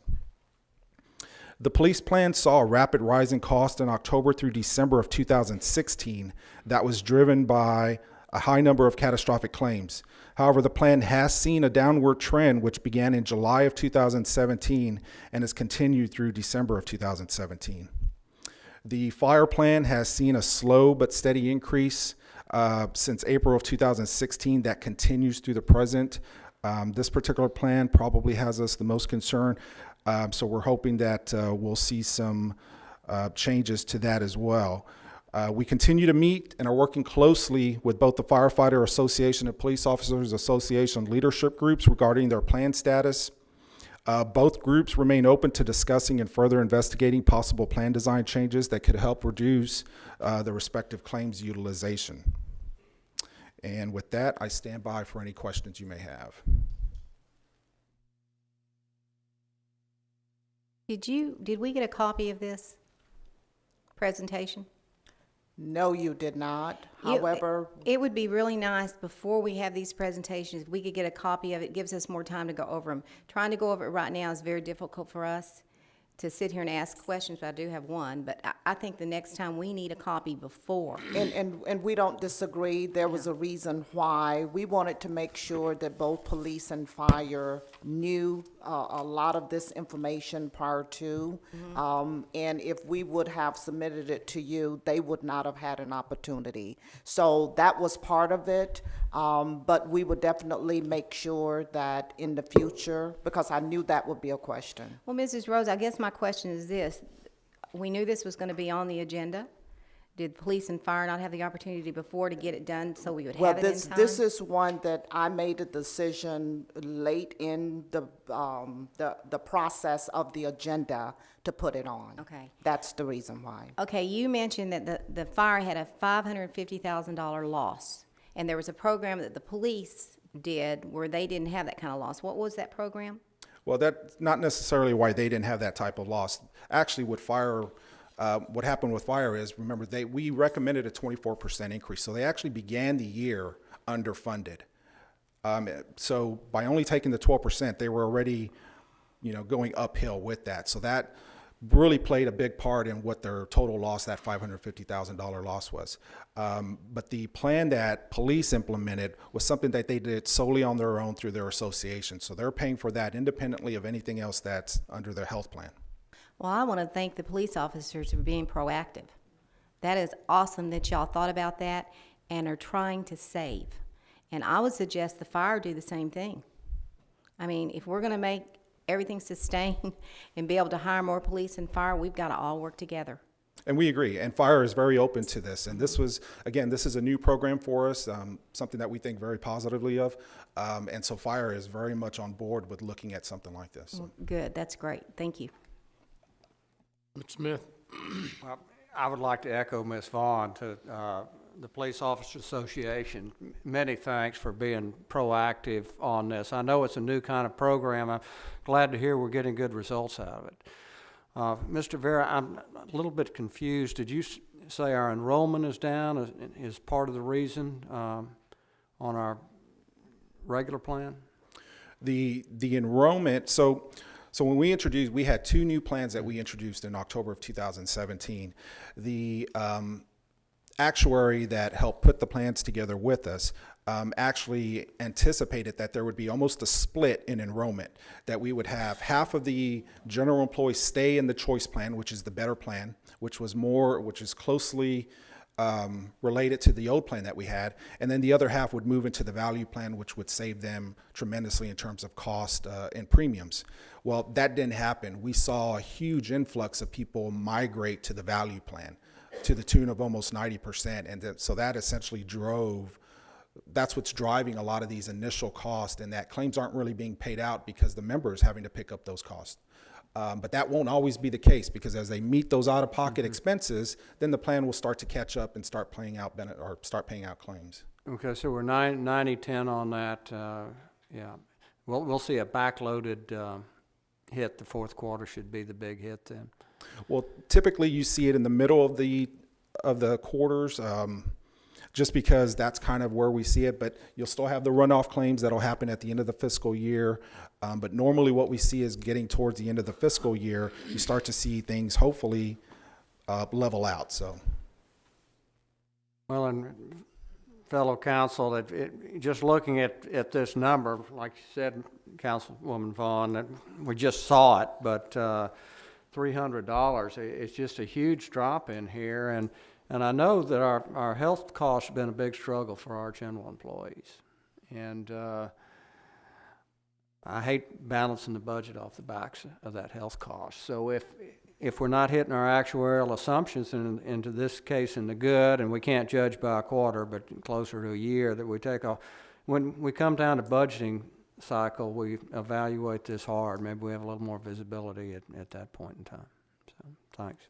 The police plan saw a rapid rise in cost in October through December of 2016 that was driven by a high number of catastrophic claims. However, the plan has seen a downward trend which began in July of 2017 and has continued through December of 2017. The fire plan has seen a slow but steady increase since April of 2016 that continues through the present. This particular plan probably has us the most concerned. So we're hoping that we'll see some changes to that as well. We continue to meet and are working closely with both the Firefighter Association and Police Officers Association leadership groups regarding their plan status. Both groups remain open to discussing and further investigating possible plan design changes that could help reduce the respective claims utilization. And with that, I stand by for any questions you may have.
Did we get a copy of this presentation?
No, you did not.
You-
However,
It would be really nice before we have these presentations, if we could get a copy of it, gives us more time to go over them. Trying to go over it right now is very difficult for us to sit here and ask questions, but I do have one, but I think the next time we need a copy before.
and we don't disagree. There was a reason why. We wanted to make sure that both police and fire knew a lot of this information prior to. And if we would have submitted it to you, they would not have had an opportunity. So that was part of it. But we would definitely make sure that in the future, because I knew that would be a question.
Well, Mrs. Rose, I guess my question is this. We knew this was going to be on the agenda. Did police and fire not have the opportunity before to get it done so we would
Well,
have it in time?
this is one that I made a decision late in the process of the agenda to put it on.
Okay.
That's the reason why.
Okay, you mentioned that the fire had a $550,000 loss, and there was a program that the police did where they didn't have that kind of loss. What was that program?
Well, that's not necessarily why they didn't have that type of loss. Actually, with fire, what happened with fire is, remember, we recommended a 24% increase. So they actually began the year underfunded. So by only taking the 12%, they were already, going uphill with that. So that really played a big part in what their total loss, that $550,000 loss was. But the plan that police implemented was something that they did solely on their own through their association. So they're paying for that independently of anything else that's under their health plan.
Well, I want to thank the police officers for being proactive. That is awesome that y'all thought about that and are trying to save. And I would suggest the fire do the same thing. I mean, if we're going to make everything sustain and be able to hire more police and fire, we've got to all work together.
And we agree, and fire is very open to this. And this was, again, this is a new program for us, something that we think very positively of. And so fire is very much on board with looking at something like this. So.
Good, that's great. Thank you.
Mr. Smith?
Well, I would like to echo Ms. Vaughn to the Police Officers Association. Many thanks for being proactive on this. I know it's a new kind of program. I'm glad to hear we're getting good results out of it. Mr. Vera, I'm a little bit confused. Did you say our enrollment is down is part of the reason on our regular plan?
The enrollment, so when we had two new plans that we introduced in October of 2017. The actuary that helped put the plans together with us actually anticipated that there would be almost a split in enrollment, that we would have half of the general employees stay in the choice plan, which is the better plan, which is closely related to the old plan that we had, and then the other half would move into the value plan, which would save them tremendously in terms of cost and premiums. Well, that didn't happen. We saw a huge influx of people migrate to the value plan to the tune of almost 90%, and so that essentially that's what's driving a lot of these initial costs, and that claims aren't really being paid out because the member is having to pick up those costs. But that won't always be the case, because as they meet those out-of-pocket expenses, then the plan will start to catch up and start paying out claims.
Okay, so we're 90-10 on that. Yeah, we'll see a backloaded hit. The fourth quarter should be the big hit then.
Well, typically you see it in the middle of the quarters, just because that's kind of where we see it. But you'll still have the runoff claims that'll happen at the end of the fiscal year. But normally what we see is getting towards the end of the fiscal year, you start to see things hopefully level out. So.
Well, and fellow council, just looking at this number, like you said, Councilwoman Vaughn, that we just saw it, but $300, it's just a huge drop in here. And I know that our health costs have been a big struggle for our general employees. And I hate balancing the budget off the backs of that health cost. So if we're not hitting our actuarial assumptions into this case in the good, and we can't judge by a quarter, but closer to a year, that we take off. When we come down to budgeting cycle, we evaluate this hard. Maybe we have a little more visibility at that point in time. So, thanks.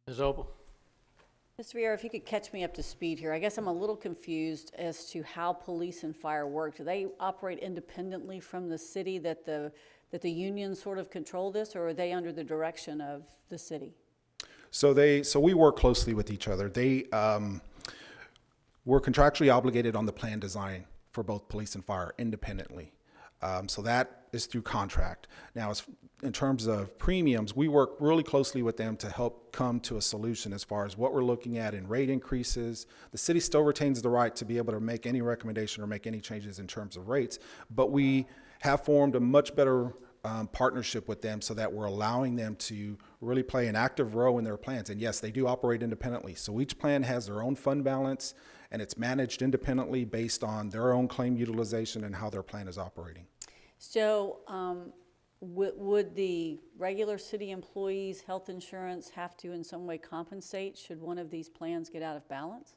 Ms. Opal?
Mr. Vieira, if you could catch me up to speed here. I guess I'm a little confused as to how police and fire work. Do they operate independently from the city, that the unions sort of control this, or are they under the direction of the city?
So we work closely with each other. We're contractually obligated on the plan design for both police and fire independently. So that is through contract. Now, in terms of premiums, we work really closely with them to help come to a solution as far as what we're looking at in rate increases. The city still retains the right to be able to make any recommendation or make any changes in terms of rates, but we have formed a much better partnership with them so that we're allowing them to really play an active role in their plans. And yes, they do operate independently. So each plan has their own fund balance, and it's managed independently based on their own claim utilization and how their plan is operating.
So would the regular city employees' health insurance have to in some way compensate should one of these plans get out of balance?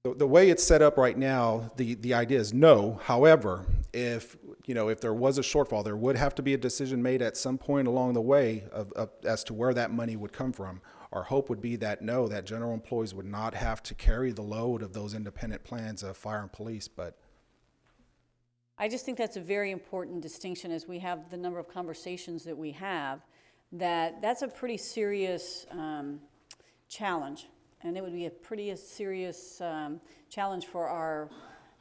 The way it's set up right now, the idea is no. However, if there was a shortfall, there would have to be a decision made at some point along the way as to where that money would come from. Our hope would be that no, that general employees would not have to carry the load of those independent plans of fire and police, but
I just think that's a very important distinction as we have the number of conversations that we have, that's a pretty serious challenge. And it would be a pretty serious challenge for our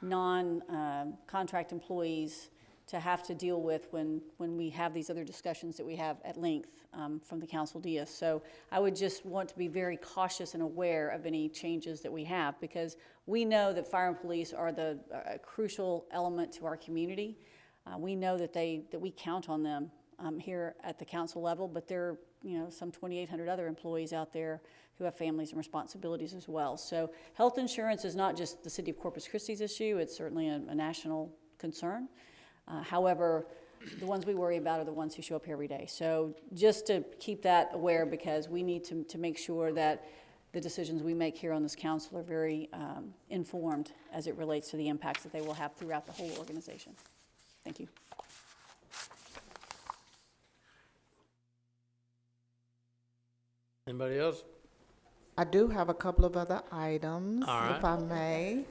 non-contract employees to have to deal with when we have these other discussions that we have at length from the council dais. So I would just want to be very cautious and aware of any changes that we have, because we know that fire and police are a crucial element to our community. We know that we count on them here at the council level, but there are some 2,800 other employees out there who have families and responsibilities as well. So health insurance is not just the city of Corpus Christi's issue, it's certainly a national concern. However, the ones we worry about are the ones who show up here every day. So just to keep that aware, because we need to make sure that the decisions we make here on this council are very informed as it relates to the impacts that they will have throughout the whole organization. Thank you.
Anybody else?
I do have a couple of other items,
All right.
if I may.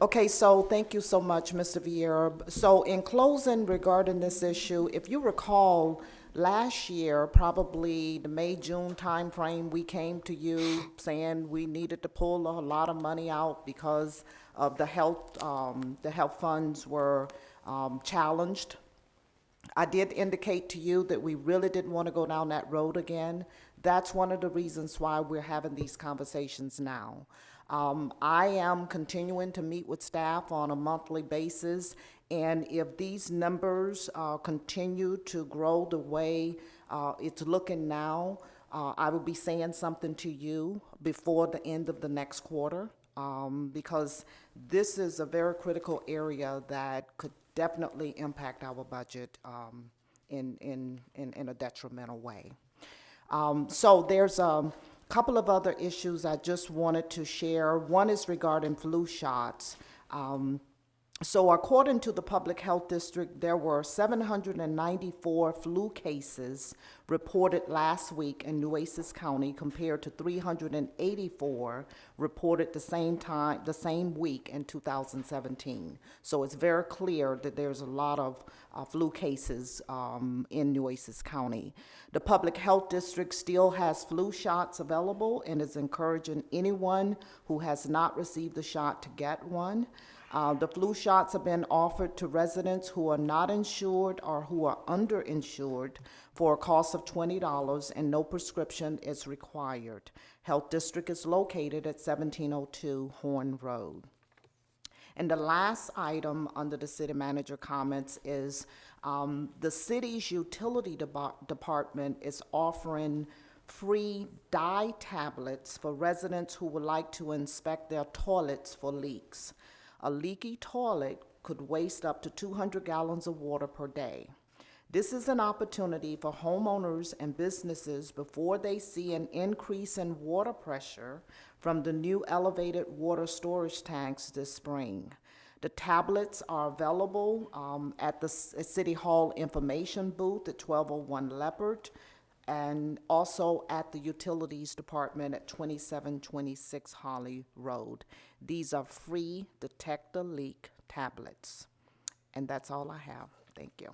Okay, so thank you so much, Mr. Vieira. So in closing regarding this issue, if you recall, last year, probably the May, June timeframe, we came to you saying we needed to pull a lot of money out because of the health funds were challenged. I did indicate to you that we really didn't want to go down that road again. That's one of the reasons why we're having these conversations now. I am continuing to meet with staff on a monthly basis, and if these numbers continue to grow the way it's looking now, I will be saying something to you before the end of the next quarter, because this is a very critical area that could definitely impact our budget in a detrimental way. So there's a couple of other issues I just wanted to share. One is regarding flu shots. So according to the Public Health District, there were 794 flu cases reported last week in Nueces County compared to 384 reported the same week in 2017. So it's very clear that there's a lot of flu cases in Nueces County. The Public Health District still has flu shots available and is encouraging anyone who has not received the shot to get one. The flu shots have been offered to residents who are not insured or who are underinsured for a cost of $20, and no prescription is required. Health District is located at 1702 Horn Road. And the last item under the city manager comments is the city's utility department is offering free dye tablets for residents who would like to inspect their toilets for leaks. A leaky toilet could waste up to 200 gallons of water per day. This is an opportunity for homeowners and businesses before they see an increase in water pressure from the new elevated water storage tanks this spring. The tablets are available at the City Hall information booth at 1201 Leopard and also at the Utilities Department at 2726 Holly Road. These are free detect-a-leak tablets. And that's all I have. Thank you.